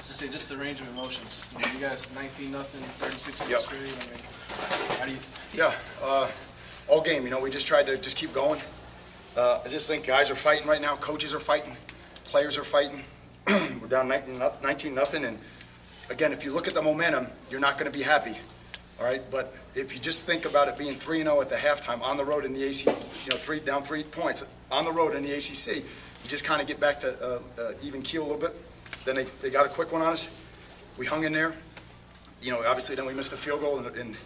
Just the range of emotions. I mean, you guys 19-0, 36 Yep. straight. I mean, how do you? Yeah, all game, we just tried to just keep going. I just think guys are fighting right now, coaches are fighting, players are fighting. We're down 19-0, and again, if you look at the momentum, you're not going to be happy, all right? But if you just think about it being 3-0 at the halftime on the road in the ACC, down 3 points on the road in the ACC, you just kind of get back to even keel a little bit. Then they got a quick one on us. We hung in there. Obviously then we missed a field goal, and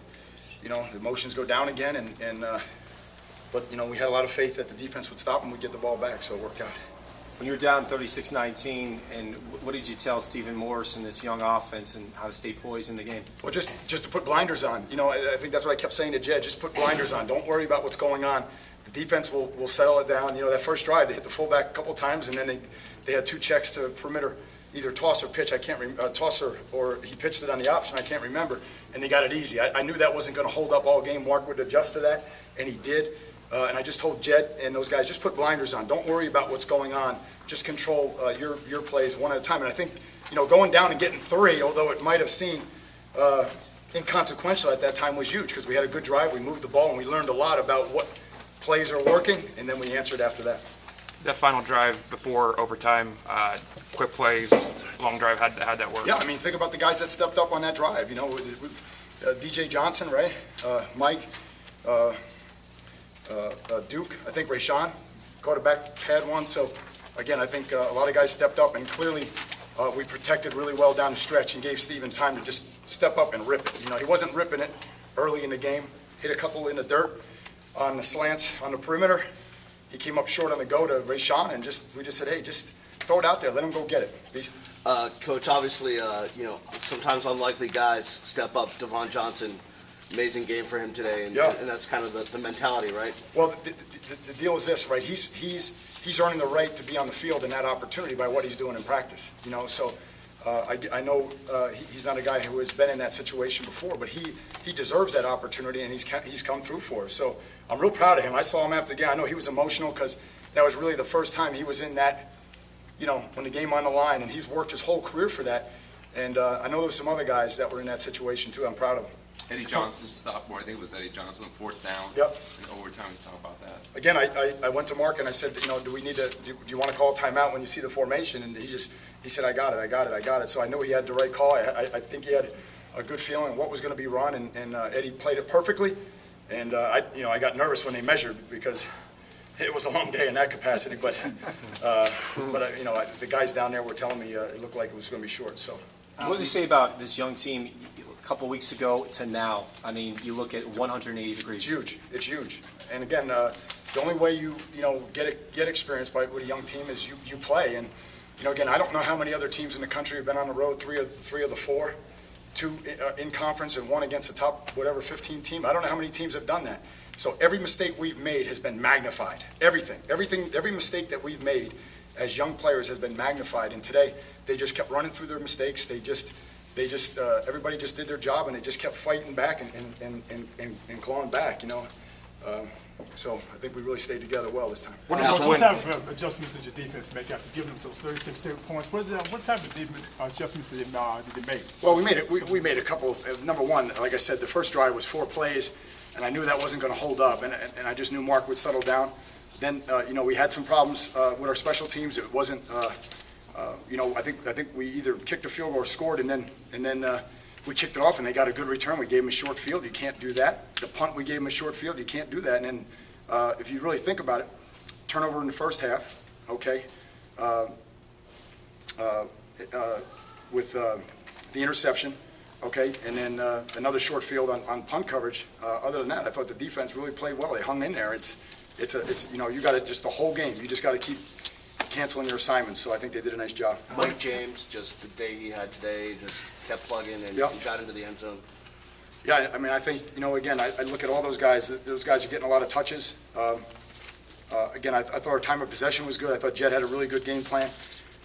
the emotions go down again. But we had a lot of faith that the defense would stop and we'd get the ball back, so it worked out. When you were down 36-19, and what did you tell Stephen Morris and this young offense and how to stay poised in the game? Well, just to put blinders on. I think that's what I kept saying to Jed. Just put blinders on. Don't worry about what's going on. The defense will settle it down. That first drive, they hit the fullback a couple times, and then they had 2 checks to perimeter, either toss or pitch. I can't remember, toss or he pitched it on the option. I can't remember, and they got it easy. I knew that wasn't going to hold up all game. Mark would adjust to that, and he did. And I just told Jed and those guys, just put blinders on. Don't worry about what's going on. Just control your plays one at a time. And I think, going down and getting 3, although it might have seemed inconsequential at that time, was huge because we had a good drive. We moved the ball, and we learned a lot about what plays are working, and then we answered after that. That final drive before overtime, quick plays, long drive, how'd that work? Yeah, I mean, think about the guys that stepped up on that drive. DJ Johnson, right? Mike, Duke, I think Rayshawn, quarterback, had one. So, again, I think a lot of guys stepped up, and clearly we protected really well down the stretch and gave Steven time to just step up and rip it. He wasn't ripping it early in the game. Hit a couple in the dirt on the slants on the perimeter. He came up short on the go to Rayshawn, and we just said, hey, just throw it out there. Let him go get it. Peace. Coach, obviously, sometimes unlikely guys step up. Devon Johnson, amazing game for him today, and that's kind of the mentality, right? Well, the deal is this, right? He's earning the right to be on the field in that opportunity by what he's doing in practice. So I know he's not a guy who has been in that situation before, but he deserves that opportunity, and he's come through for us. So I'm real proud of him. I saw him after the game. I know he was emotional because that was really the first time he was in that, when the game on the line, and he's worked his whole career for that. And I know there were some other guys that were in that situation too. I'm proud of him. Eddie Johnson's stop, or I think it was Eddie Johnson, 4th down. Yep. In overtime. Talk about that. Again, I went to Mark and I said, do you want to call a timeout when you see the formation? And he said, I got it. So I knew he had the right call. I think he had a good feeling what was going to be run, and Eddie played it perfectly. And I got nervous when they measured because it was a long day in that capacity. But the guys down there were telling me it looked like it was going to be short. So what does it say about this young team? A couple of weeks ago to now, I mean, you look at 180 degrees. It's huge. And again, the only way you get experience with a young team is you play. And again, I don't know how many other teams in the country have been on the road. Three of the 4, 2 in conference and 1 against the top 15 team. I don't know how many teams have done that. So every mistake we've made has been magnified. Every mistake that we've made as young players has been magnified. And today they just kept running through their mistakes. Everybody just did their job, and they just kept fighting back and clawing back, So I think we really stayed together well this time. What type of adjustments did your defense make after giving them those 36 points? What type of adjustments did they make? Well, we made a couple of, number one, like I said, the first drive was 4 plays, and I knew that wasn't going to hold up, and I just knew Mark would settle down. Then, we had some problems with our special teams. It wasn't, I think we either kicked a field goal or scored, and then we kicked it off, and they got a good return. We gave them a short field. You can't do that. The punt, we gave them a short field. You can't do that. And then, if you really think about it, turnover in the first half, okay, with the interception, okay, and then another short field on punt coverage. Other than that, I thought the defense really played well. They hung in there. It's you got to just the whole game. You just got to keep canceling your assignments, so I think they did a nice job. Mike James, just the day he had today, just kept plugging and he got into the end zone. Yeah, I mean, I think, again, I look at all those guys. Those guys are getting a lot of touches. Again, I thought our time of possession was good. I thought Jed had a really good game plan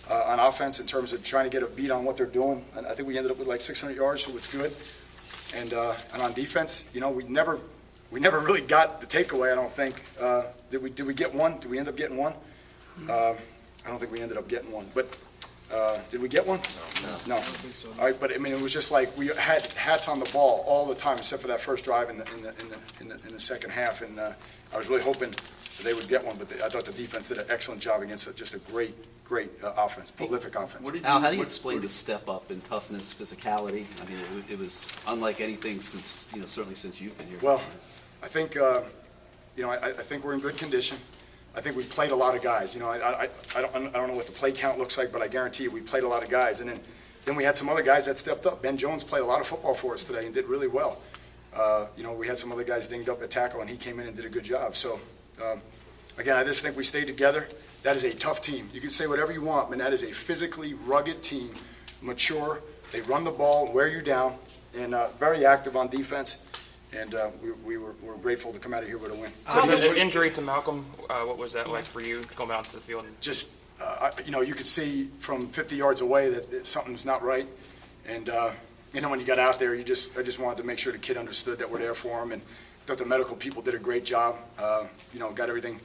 on offense in terms of trying to get a beat on what they're doing. And I think we ended up with like 600 yards, so it's good. And on defense, we never really got the takeaway, I don't think. Did we get one? Did we end up getting one? I don't think we ended up getting one. But Did we get one? No. All right, but I mean, it was just like we had hats on the ball all the time, except for that first drive in the second half, and I was really hoping that they would get one, but I thought the defense did an excellent job against just a great offense, prolific offense. Al, how do you explain the step up in toughness, physicality? I mean, it was unlike anything since, certainly since you've been here. Well, I think, I think we're in good condition. I think we played a lot of guys. I don't know what the play count looks like, but I guarantee you we played a lot of guys. And then we had some other guys that stepped up. Ben Jones played a lot of football for us today and did really well. We had some other guys dinged up at tackle, and he came in and did a good job. So, again, I just think we stayed together. That is a tough team. You can say whatever you want, but that is a physically rugged team, mature. They run the ball, wear you down, and very active on defense. And we're grateful to come out of here with a win. The injury to Malcolm, what was that like for you going out to the field? Just, you could see from 50 yards away that something's not right. And, when you got out there, I just wanted to make sure the kid understood that we're there for him. And I thought the medical people did a great job, got everything,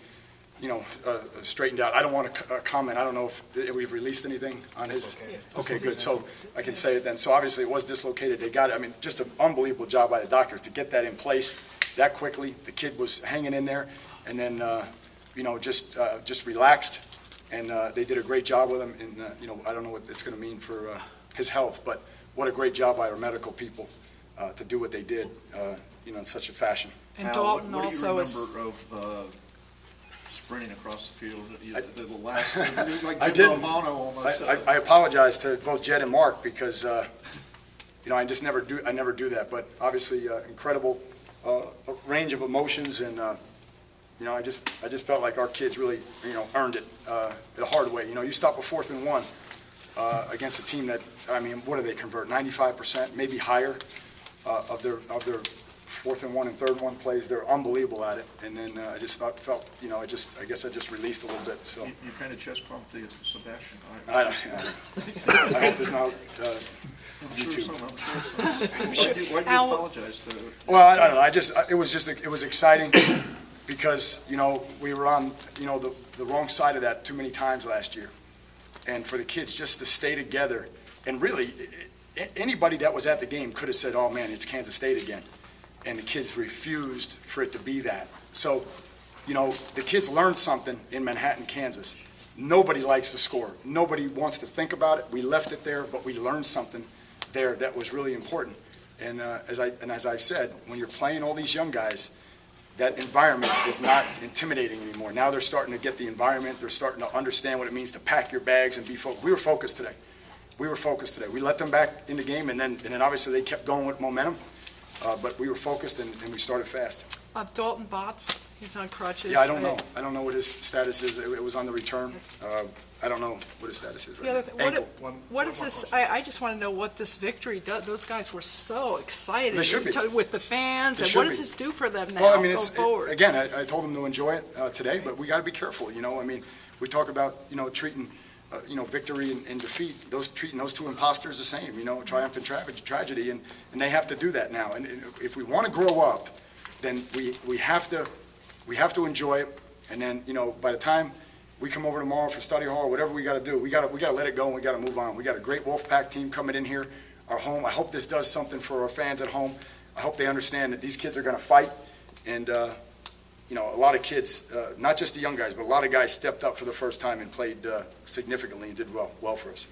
straightened out. I don't want to comment. I don't know if we've released anything on his. Okay, good. So I can say it then. So obviously it was dislocated. They got it. I mean, just an unbelievable job by the doctors to get that in place that quickly. The kid was hanging in there, and then just relaxed, and they did a great job with him. And I don't know what it's going to mean for his health, but what a great job by our medical people to do what they did, in such a fashion. And Dalton also is. What do you remember of sprinting across the field? The last, it was like I Jim didn't. Romano almost. I apologize to both Jed and Mark because, I just never do that. But obviously, incredible range of emotions, and I just felt like our kids really, earned it the hard way. You stop a 4th and 1 against a team that, what do they convert? 95%, maybe higher of their 4th and 1 and 3rd and 1 plays. They're unbelievable at it. And then I guess I just released a little bit. So You kind of chest bumped the Sebastian. I hope there's not YouTube. Why do you apologize to? Well, I don't know. It was exciting because, we were on, the wrong side of that too many times last year. And for the kids just to stay together, and really, anybody that was at the game could have said, oh man, it's Kansas State again. And the kids refused for it to be that. So, the kids learned something in Manhattan, Kansas. Nobody likes to score. Nobody wants to think about it. We left it there, but we learned something there that was really important. And as I've said, when you're playing all these young guys, that environment is not intimidating anymore. Now they're starting to get the environment. They're starting to understand what it means to pack your bags and be focused. We were focused today. We let them back in the game, and then obviously they kept going with momentum. But we were focused, and we started fast. Dalton Botts, he's on crutches. Yeah, I don't know. I don't know what his status is. It was on the return. I don't know what his status is right now. Ankle. What is this? I just want to know what this victory does. Those guys were so excited. They should be. With the fans. They And should what does be. this do for them now Well, going forward? again, I told them to enjoy it today, but we got to be careful. We talk about treating victory and defeat. Treating those two imposters the same. Triumph and tragedy, and they have to do that now. And if we want to grow up, then we have to enjoy it. And then by the time we come over tomorrow for study hall, whatever we got to do, we got to let it go and we got to move on. We got a great Wolfpack team coming in here, our home. I hope this does something for our fans at home. I hope they understand that these kids are going to fight, and a lot of kids, not just the young guys, but a lot of guys stepped up for the first time and played significantly and did well for us.